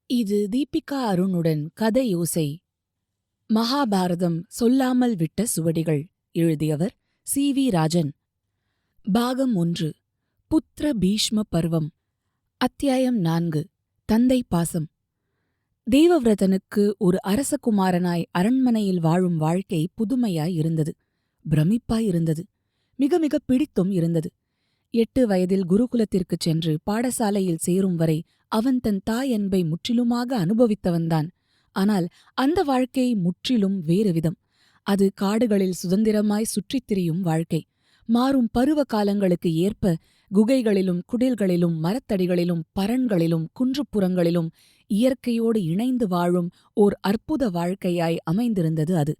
இது தீபிகா அருணுடன் கதையோசை. மகாபாரதம் சொல்லாமல் விட்ட சுவடிகள். எழுதியவர் சி. ராஜன். பாகம் 1. புத்திர பீஷ்ம பர்வம். அத்தியாயம் 4. தந்தை பாசம். தேவவிரதனுக்கு ஒரு அரசகுமாரனாய் அரண்மனையில் வாழும் வாழ்க்கை புதுமையாய் இருந்தது. பிரமிப்பாயிருந்தது. மிக மிக பிடித்தும் இருந்தது. 8 வயதில் குருகுலத்திற்குச் சென்று பாடசாலையில் சேரும் வரை அவன் தன் தாய் அன்பை முற்றிலுமாக அனுபவித்தவன்தான். ஆனால் அந்த வாழ்க்கை முற்றிலும் வேறு விதம். அது காடுகளில் சுதந்திரமாய் சுற்றித் திரியும் வாழ்க்கை. மாறும் பருவ காலங்களுக்கு ஏற்ப குகைகளிலும் குடில்களிலும் மரத்தடிகளிலும் பரண்களிலும் குன்றுப்புறங்களிலும் இயற்கையோடு இணைந்து வாழும் ஓர் அற்புத வாழ்க்கையாய் அமைந்திருந்தது அது.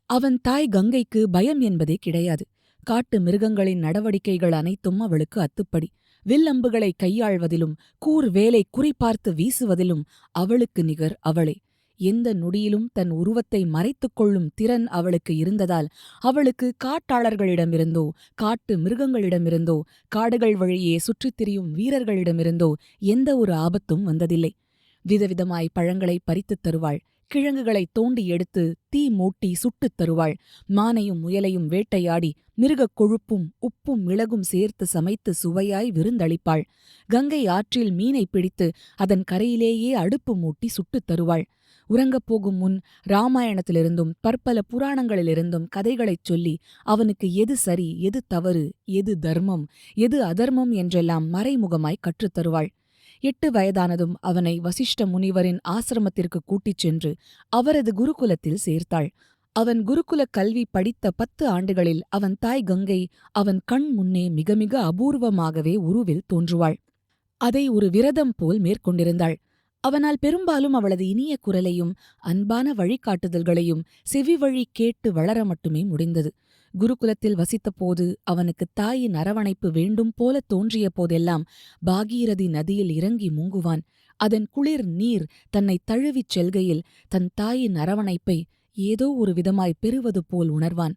அவன் தாய் கங்கைக்கு பயம் என்பதே கிடையாது. காட்டு மிருகங்களின் நடவடிக்கைகள் அனைத்தும் அவளுக்கு அத்துப்படி. வில்லம்புகளை கையாள்வதிலும் கூர் வேலை குறிபார்த்து வீசுவதிலும் அவளுக்கு நிகர் அவளே. எந்த நொடியிலும் தன் உருவத்தை மறைத்துக் கொள்ளும் திறன் அவளுக்கு இருந்ததால் அவளுக்கு காட்டாளர்களிடமிருந்தோ காட்டு மிருகங்களிடமிருந்தோ காடுகள் வழியே சுற்றித் திரியும் வீரர்களிடமிருந்தோ எந்த ஒரு ஆபத்தும் வந்ததில்லை. விதவிதமாய் பழங்களை பறித்துத் தருவாள். கிழங்குகளைத் தோண்டி எடுத்து தீ மூட்டி சுட்டுத் தருவாள். மானையும் முயலையும் வேட்டையாடி மிருகக் கொழுப்பும் உப்பும் மிளகும் சேர்த்து சமைத்து சுவையாய் விருந்தளிப்பாள். கங்கை ஆற்றில் மீனைப் பிடித்து அதன் கரையிலேயே அடுப்பு மூட்டி சுட்டுத் தருவாள். உறங்கப் போகும் முன் இராமாயணத்திலிருந்தும் பற்பல புராணங்களிலிருந்தும் கதைகளைச் சொல்லி அவனுக்கு எது சரி, எது தவறு, எது தர்மம், எது அதர்மம் என்றெல்லாம் மறைமுகமாய் கற்றுத்தருவாள். 8 வயதானதும் அவனை வசிஷ்ட முனிவரின் ஆசிரமத்திற்கு கூட்டிச் சென்று அவரது குருகுலத்தில் சேர்த்தாள். அவன் குருகுலக் கல்வி படித்த 10 ஆண்டுகளில் அவன் தாய் கங்கை அவன் கண் முன்னே மிக மிக அபூர்வமாகவே உருவில் தோன்றுவாள். அதை ஒரு விரதம் போல் மேற்கொண்டிருந்தாள். அவனால் பெரும்பாலும் அவளது இனிய குரலையும் அன்பான வழிகாட்டுதல்களையும் செவிவழி கேட்டு வளர மட்டுமே முடிந்தது. குருகுலத்தில் வசித்தபோது அவனுக்கு தாயின் அரவணைப்பு வேண்டும் போல தோன்றிய போதெல்லாம் பாகீரதி நதியில் இறங்கி முங்குவான். அதன் குளிர் நீர் தன்னை தழுவிச் செல்கையில் தன் தாயின் அரவணைப்பை ஏதோ ஒரு விதமாய் பெறுவது போல் உணர்வான்.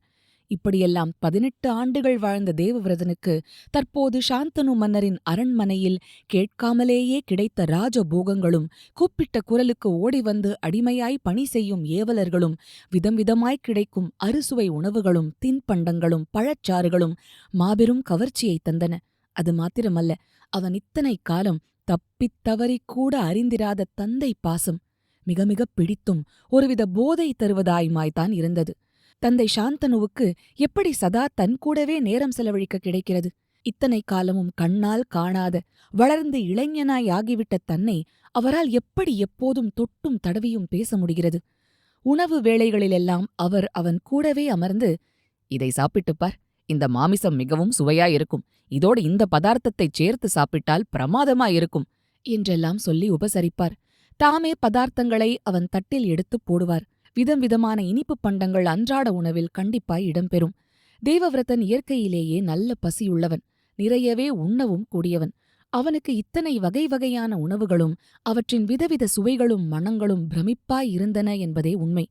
இப்படியெல்லாம் 18 ஆண்டுகள் வாழ்ந்த தேவவிரதனுக்கு தற்போது சாந்தனு மன்னரின் அரண்மனையில் கேட்காமலேயே கிடைத்த ராஜபோகங்களும் கூப்பிட்ட குரலுக்கு ஓடிவந்து அடிமையாய் பணி செய்யும் ஏவலர்களும் விதம் விதமாய்க் கிடைக்கும் அறுசுவை உணவுகளும் தின்பண்டங்களும் பழச்சாறுகளும் மாபெரும் கவர்ச்சியைத் தந்தன. அது மாத்திரமல்ல, அவன் இத்தனை காலம் தப்பித் தவறிக்கூட அறிந்திராத தந்தை பாசம் மிக மிகப் பிடித்தும் ஒருவித போதை தருவதாயுமாய்த்தான் இருந்தது. தந்தை சாந்தனுவுக்கு எப்படி சதா தன் கூடவே நேரம் செலவழிக்க கிடைக்கிறது? இத்தனை காலமும் கண்ணால் காணாத வளர்ந்து இளைஞனாய் ஆகிவிட்ட தன்னை அவரால் எப்படி எப்போதும் தொட்டும் தடவியும் பேச முடிகிறது? உணவு வேளைகளிலெல்லாம் அவர் அவன் கூடவே அமர்ந்து, "இதை சாப்பிட்டுப் பார், இந்த மாமிசம் மிகவும் சுவையாயிருக்கும். இதோடு இந்த பதார்த்தத்தைச் சேர்த்து சாப்பிட்டால் பிரமாதமாயிருக்கும்" என்றெல்லாம் சொல்லி உபசரிப்பார். தாமே பதார்த்தங்களை அவன் தட்டில் எடுத்துப் போடுவார். விதம் விதமான இனிப்புப் பண்டங்கள் அன்றாட உணவில் கண்டிப்பாய் இடம்பெறும். தேவவிரதன் இயற்கையிலேயே நல்ல பசியுள்ளவன். நிறையவே உண்ணவும் கூடியவன். அவனுக்கு இத்தனை வகை வகையான உணவுகளும் அவற்றின் விதவித சுவைகளும் மணங்களும் பிரமிப்பாயிருந்தன என்பதே உண்மை.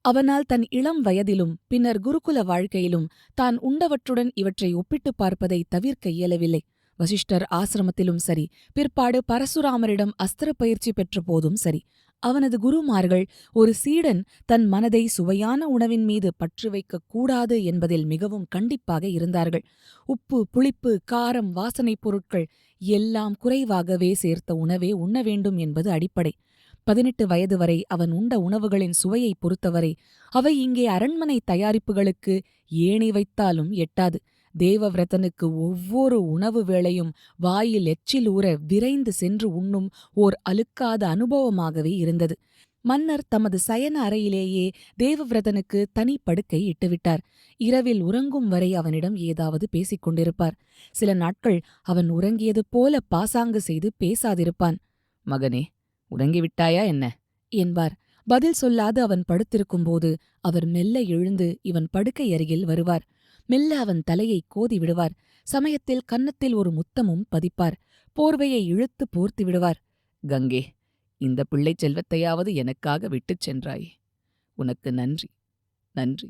அவனால் தன் இளம் வயதிலும் பின்னர் குருகுல வாழ்க்கையிலும் தான் உண்டவற்றுடன் இவற்றை ஒப்பிட்டுப் பார்ப்பதை தவிர்க்க இயலவில்லை. வசிஷ்டர் ஆசிரமத்திலும் சரி, பிற்பாடு பரசுராமரிடம் அஸ்திர பயிற்சி பெற்ற போதும் சரி, அவனது குருமார்கள் ஒரு சீடன் தன் மனதை சுவையான உணவின் மீது பற்று வைக்கக் கூடாது என்பதில் மிகவும் கண்டிப்பாக இருந்தார்கள். உப்பு, புளிப்பு, காரம், வாசனைப் பொருட்கள் எல்லாம் குறைவாகவே சேர்த்த உணவே உண்ண வேண்டும் என்பது அடிப்படை. 18 வயது வரை அவன் உண்ட உணவுகளின் சுவையைப் பொறுத்தவரை அவை இங்கே அரண்மனை தயாரிப்புகளுக்கு ஏணி வைத்தாலும் எட்டாது. தேவவிரதனுக்கு ஒவ்வொரு உணவு வேளையும் வாயில் எச்சில் ஊற விரைந்து சென்று உண்ணும் ஓர் அலுக்காத அனுபவமாகவே இருந்தது. மன்னர் தமது சயன அறையிலேயே தேவவிரதனுக்கு தனி படுக்கை இட்டுவிட்டார். இரவில் உறங்கும் வரை அவனிடம் ஏதாவது பேசிக் கொண்டிருப்பார். சில நாட்கள் அவன் உறங்கியது போல பாசாங்கு செய்து பேசாதிருப்பான். "மகனே, உறங்கிவிட்டாயா என்ன?" என்பார். பதில் சொல்லாது அவன் படுத்திருக்கும்போது அவர் மெல்ல எழுந்து இவன் படுக்கை அருகில் வருவார். மெல்ல அவன் தலையை கோதி விடுவார். சமயத்தில் கன்னத்தில் ஒரு முத்தமும் பதிப்பார். போர்வையை இழுத்து போர்த்தி விடுவார். "கங்கே, இந்த பிள்ளைச் செல்வத்தையாவது எனக்காக விட்டுச் சென்றாய். உனக்கு நன்றி, நன்றி"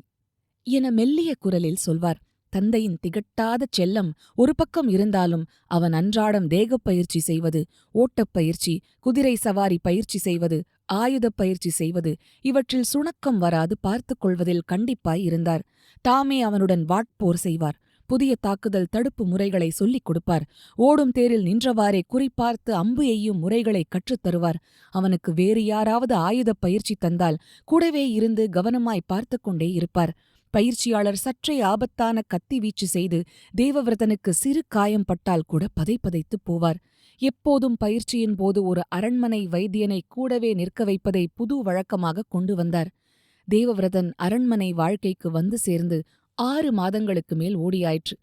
என மெல்லிய குரலில் சொல்வார். தந்தையின் திகட்டாத செல்லம் ஒரு பக்கம் இருந்தாலும் அவன் அன்றாடம் தேகப் பயிற்சி செய்வது, ஓட்டப்பயிற்சி, குதிரை சவாரி பயிற்சி செய்வது, ஆயுதப் பயிற்சி செய்வது, இவற்றில் சுணக்கம் வராது பார்த்துக் கொள்வதில் கண்டிப்பாய் இருந்தார். தாமே அவனுடன் வாட்போர் செய்வார். புதிய தாக்குதல் தடுப்பு முறைகளை சொல்லிக் கொடுப்பார். ஓடும் தேரில் நின்றவாறே குறிப்பார்த்து அம்பு எய்யும் முறைகளை கற்றுத் தருவார். அவனுக்கு வேறு யாராவது ஆயுதப் பயிற்சி தந்தால் கூடவே இருந்து கவனமாய் பார்த்து கொண்டே இருப்பார். பயிற்சியாளர் சற்றே ஆபத்தான கத்தி வீச்சு செய்து தேவவிரதனுக்கு சிறு காயம் பட்டால் கூட பதைத்துப் போவார். எப்போதும் பயிற்சியின் போது ஒரு அரண்மனை வைத்தியனை கூடவே நிற்க வைப்பதை புது வழக்கமாக கொண்டு வந்தார். தேவவிரதன் அரண்மனை வாழ்க்கைக்கு வந்து சேர்ந்து 6 மாதங்களுக்கு மேல் ஓடியாயிற்று.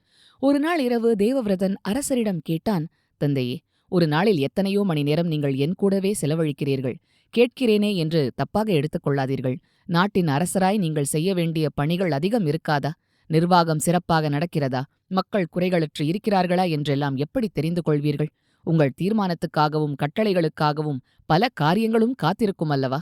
ஒரு நாள் இரவு தேவவிரதன் அரசரிடம் கேட்டான், தந்தையே, ஒரு நாளில் எத்தனையோ மணி நேரம் நீங்கள் என் கூடவே செலவழிக்கிறீர்கள். கேட்கிறேனே என்று தப்பாக எடுத்துக் கொள்ளாதீர்கள். நாட்டின் அரசராய் நீங்கள் செய்ய வேண்டிய பணிகள் அதிகம் இருக்காதா? நிர்வாகம் சிறப்பாக நடக்கிறதா? மக்கள் குறைகளற்று இருக்கிறார்களா என்றெல்லாம் எப்படி தெரிந்து கொள்வீர்கள்? உங்கள் தீர்மானத்துக்காகவும் கட்டளைகளுக்காகவும் பல காரியங்களும் காத்திருக்கும் அல்லவா?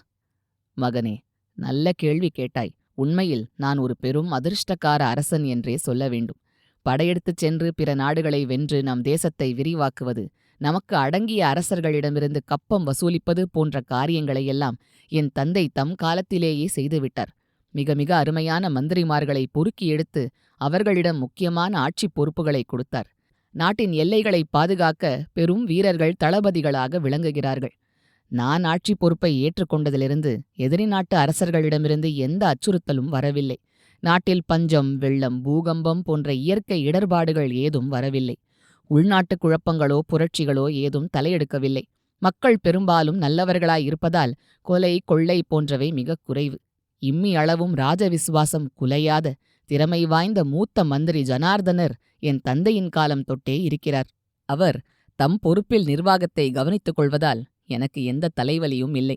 மகனே, நல்ல கேள்வி கேட்டாய். உண்மையில் நான் ஒரு பெரும் அதிர்ஷ்டக்கார அரசன் என்றே சொல்ல வேண்டும். படையெடுத்துச் சென்று பிற நாடுகளை வென்று நம் தேசத்தை விரிவாக்குவது, நமக்கு அடங்கிய அரசர்களிடமிருந்து கப்பம் வசூலிப்பது போன்ற காரியங்களையெல்லாம் என் தந்தை தம் காலத்திலேயே செய்துவிட்டார். மிக மிக அருமையான மந்திரிமார்களை பொறுக்கி எடுத்து அவர்களிடம் முக்கியமான ஆட்சிப் பொறுப்புகளை கொடுத்தார். நாட்டின் எல்லைகளை பாதுகாக்க பெரும் வீரர்கள் தளபதிகளாக விளங்குகிறார்கள். நான் ஆட்சிப் பொறுப்பை ஏற்றுக்கொண்டதிலிருந்து எதிரி நாட்டு அரசர்களிடமிருந்து எந்த அச்சுறுத்தலும் வரவில்லை. நாட்டில் பஞ்சம், வெள்ளம், பூகம்பம் போன்ற இயற்கை இடர்பாடுகள் ஏதும் வரவில்லை. உள்நாட்டுக் குழப்பங்களோ புரட்சிகளோ ஏதும் தலையெடுக்கவில்லை. மக்கள் பெரும்பாலும் நல்லவர்களாய் இருப்பதால் கொலை, கொள்ளை போன்றவை மிகக் குறைவு. இம்மி அளவும் ராஜவிசுவாசம் குலையாத திறமை வாய்ந்த மூத்த மந்திரி ஜனார்தனர் என் தந்தையின் காலம் தொட்டே இருக்கிறார். அவர் தம் பொறுப்பில் நிர்வாகத்தை கவனித்துக் கொள்வதால் எனக்கு எந்த தலைவலியும் இல்லை.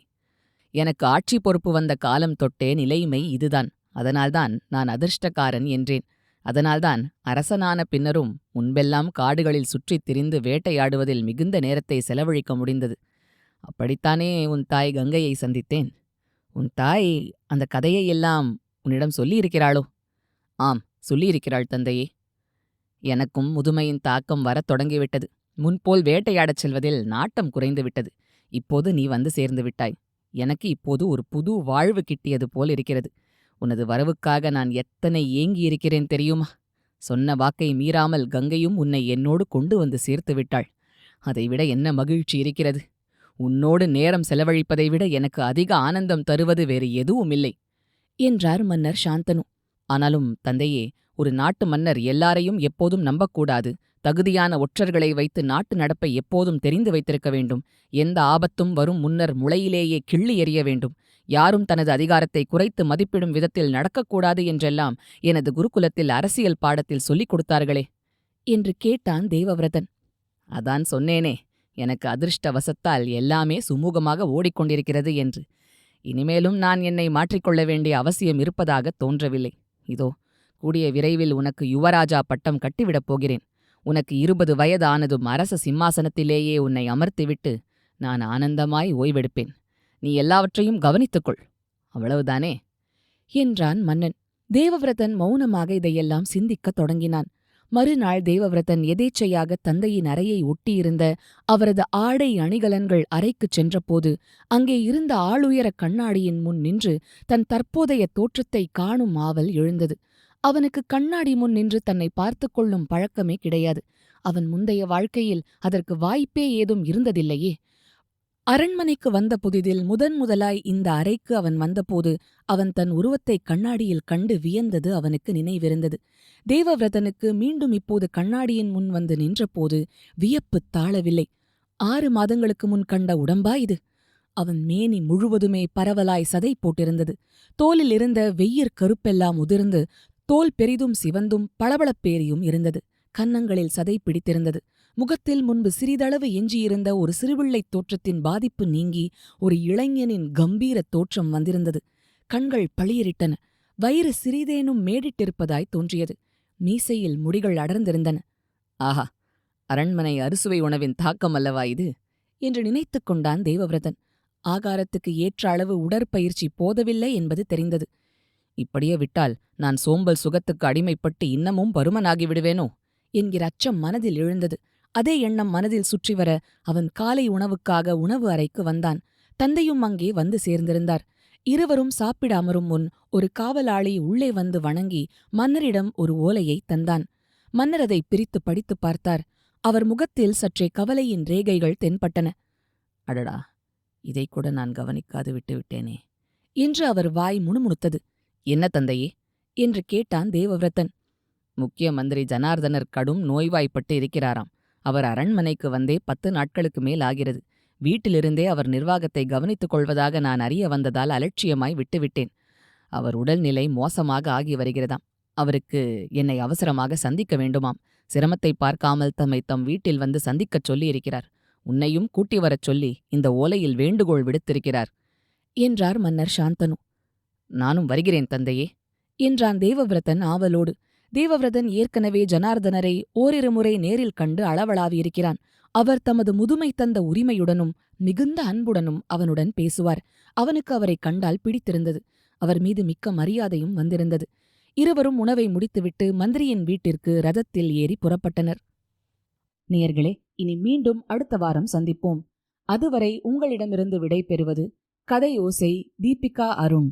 எனக்கு ஆட்சி பொறுப்பு வந்த காலம் தொட்டே நிலைமை இதுதான். அதனால்தான் நான் அதிர்ஷ்டக்காரன் என்றேன். அதனால்தான் அரசனான பின்னரும் முன்பெல்லாம் காடுகளில் சுற்றித் திரிந்து வேட்டையாடுவதில் மிகுந்த நேரத்தை செலவழிக்க முடிந்தது. அப்படித்தானே உன் தாய் கங்கையை சந்தித்தேன். உன் தாய் அந்த கதையையெல்லாம் உன்னிடம் சொல்லியிருக்கிறாளோ? ஆம், சொல்லியிருக்கிறாள் தந்தையே. எனக்கும் முதுமையின் தாக்கம் வரத் தொடங்கிவிட்டது. முன்போல் வேட்டையாடச் செல்வதில் நாட்டம் குறைந்துவிட்டது. இப்போது நீ வந்து சேர்ந்து விட்டாய். எனக்கு இப்போது ஒரு புது வாழ்வு கிட்டியது போல் இருக்கிறது. உனது வரவுக்காக நான் எத்தனை ஏங்கியிருக்கிறேன் தெரியுமா? சொன்ன வாக்கை மீறாமல் கங்கையும் உன்னை என்னோடு கொண்டு வந்து சேர்த்து விட்டாள். அதைவிட என்ன மகிழ்ச்சி இருக்கிறது! உன்னோடு நேரம் செலவழிப்பதை விட எனக்கு அதிக ஆனந்தம் தருவது வேறு எதுவுமில்லை என்றார் மன்னர் சாந்தனு. ஆனாலும் தந்தையே, ஒரு நாட்டு மன்னர் எல்லாரையும் எப்போதும் நம்பக்கூடாது. தகுதியான ஒற்றர்களை வைத்து நாட்டு நடப்பை எப்போதும் தெரிந்து வைத்திருக்க வேண்டும். எந்த ஆபத்தும் வரும் முன்னர் முளையிலேயே கிள்ளி எறிய வேண்டும். யாரும் தனது அதிகாரத்தை குறைத்து மதிப்பிடும் விதத்தில் நடக்கக்கூடாது என்றெல்லாம் எனது குருகுலத்தில் அரசியல் பாடத்தில் சொல்லிக் கொடுத்தார்களே என்று கேட்டான் தேவவிரதன். அதான் சொன்னேனே, எனக்கு அதிர்ஷ்டவசத்தால் எல்லாமே சுமூகமாக ஓடிக்கொண்டிருக்கிறது என்று. இனிமேலும் நான் என்னை மாற்றிக்கொள்ள வேண்டிய அவசியம் இருப்பதாக தோன்றவில்லை. இதோ கூடிய விரைவில் உனக்கு யுவராஜா பட்டம் கட்டிவிடப் போகிறேன். உனக்கு 20 வயது ஆனதும் அரச சிம்மாசனத்திலேயே உன்னை அமர்த்திவிட்டு நான் ஆனந்தமாய் ஓய்வெடுப்பேன். நீ எல்லாவற்றையும் கவனித்துக்கொள். அவ்வளவுதானே என்றான் மன்னன். தேவவிரதன் மௌனமாக இதையெல்லாம் சிந்திக்கத் தொடங்கினான். மறுநாள் தேவவிரதன் எதேச்சையாக தந்தையின் அறையை ஒட்டியிருந்த அவரது ஆடை அணிகலன்கள் அறைக்குச் சென்றபோது அங்கே இருந்த ஆளுயர கண்ணாடியின் முன் நின்று தன் தற்போதைய தோற்றத்தை காணும் ஆவல் எழுந்தது. அவனுக்கு கண்ணாடி முன் நின்று தன்னை பார்த்துக் கொள்ளும் பழக்கமே கிடையாது. அவன் முந்தைய வாழ்க்கையில் அதற்கு வாய்ப்பே ஏதும் இருந்ததில்லையே. அரண்மனைக்கு வந்த புதிதில் முதலாய் இந்த அறைக்கு அவன் வந்தபோது அவன் தன் உருவத்தைக் கண்ணாடியில் கண்டு வியந்தது அவனுக்கு நினைவிருந்தது. தேவவிரதனுக்கு மீண்டும் இப்போது கண்ணாடியின் முன் வந்து நின்றபோது வியப்புத் தாழவில்லை. 6 மாதங்களுக்கு முன் கண்ட உடம்பா இது? அவன் மேனி முழுவதுமே பரவலாய் சதை போட்டிருந்தது. தோலில் இருந்த வெய்யிற் கருப்பெல்லாம் உதிர்ந்து தோல் பெரிதும் சிவந்தும் பளபளப்பேறியும் இருந்தது. கன்னங்களில் சதை பிடித்திருந்தது. முகத்தில் முன்பு சிறிதளவு எஞ்சியிருந்த ஒரு சிறுபிள்ளைத் தோற்றத்தின் பாதிப்பு நீங்கி ஒரு இளைஞனின் கம்பீரத் தோற்றம் வந்திருந்தது. கண்கள் பளிரிட்டன. வயிறு சிறிதேனும் மேடிட்டிருப்பதாய் தோன்றியது. மீசையில் முடிகள் அடர்ந்திருந்தன. ஆஹா, அரண்மனை அறுசுவை உணவின் தாக்கம் அல்லவா இது என்று நினைத்துக் கொண்டான் தேவவிரதன். ஆகாரத்துக்கு ஏற்ற அளவு உடற்பயிற்சி போதவில்லை என்பது தெரிந்தது. இப்படியே விட்டால் நான் சோம்பல் சுகத்துக்கு அடிமைப்பட்டு இன்னமும் பருமனாகி விடுவேனோ என்கிற அச்சம் மனதில் எழுந்தது. அதே எண்ணம் மனதில் சுற்றி வர அவன் காலை உணவுக்காக உணவு அறைக்கு வந்தான். தந்தையும் அங்கே வந்து சேர்ந்திருந்தார். இருவரும் சாப்பிட அமரும் முன் ஒரு காவலாளி உள்ளே வந்து வணங்கி மன்னரிடம் ஒரு ஓலையை தந்தான். மன்னர் அதை பிரித்து படித்துப் பார்த்தார். அவர் முகத்தில் சற்றே கவலையின் ரேகைகள் தென்பட்டன. அடடா, இதைக்கூட நான் கவனிக்காது விட்டுவிட்டேனே என்று அவர் வாய் முணுமுணுத்தது. என்ன தந்தையே என்று கேட்டான் தேவவிரதன். முக்கிய மந்திரி ஜனார்தனர் கடும் நோய்வாய்ப்பட்டு இருக்கிறாராம். அவர் அரண்மனைக்கு வந்தே 10 நாட்களுக்கு மேல் ஆகிறது. வீட்டிலிருந்தே அவர் நிர்வாகத்தை கவனித்துக் கொள்வதாக நான் அறிய வந்ததால் அலட்சியமாய் விட்டுவிட்டேன். அவர் உடல்நிலை மோசமாக ஆகி வருகிறதாம். அவருக்கு என்னை அவசரமாக சந்திக்க வேண்டுமாம். சிரமத்தை பார்க்காமல் தம்மை தம் வீட்டில் வந்து சந்திக்கச் சொல்லியிருக்கிறார். உன்னையும் கூட்டி வரச் சொல்லி இந்த ஓலையில் வேண்டுகோள் விடுத்திருக்கிறார் என்றார் மன்னர் சாந்தனு. நானும் வருகிறேன் தந்தையே என்றான் தேவவிரதன் ஆவலோடு. தேவவிரதன் ஏற்கனவே ஜனார்தனரை ஓரிரு முறை நேரில் கண்டு அளவளாவியிருக்கிறான். அவர் தமது முதுமை தந்த உரிமையுடனும் மிகுந்த அன்புடனும் அவனுடன் பேசுவார். அவனுக்கு அவரைக் கண்டால் பிடித்திருந்தது. அவர் மீது மிக்க மரியாதையும் வந்திருந்தது. இருவரும் உணவை முடித்துவிட்டு மந்திரியின் வீட்டிற்கு ரதத்தில் ஏறி புறப்பட்டனர். நேயர்களே, இனி மீண்டும் அடுத்த வாரம் சந்திப்போம். அதுவரை உங்களிடமிருந்து விடை பெறுவது கதையோசை தீபிகா அருண்.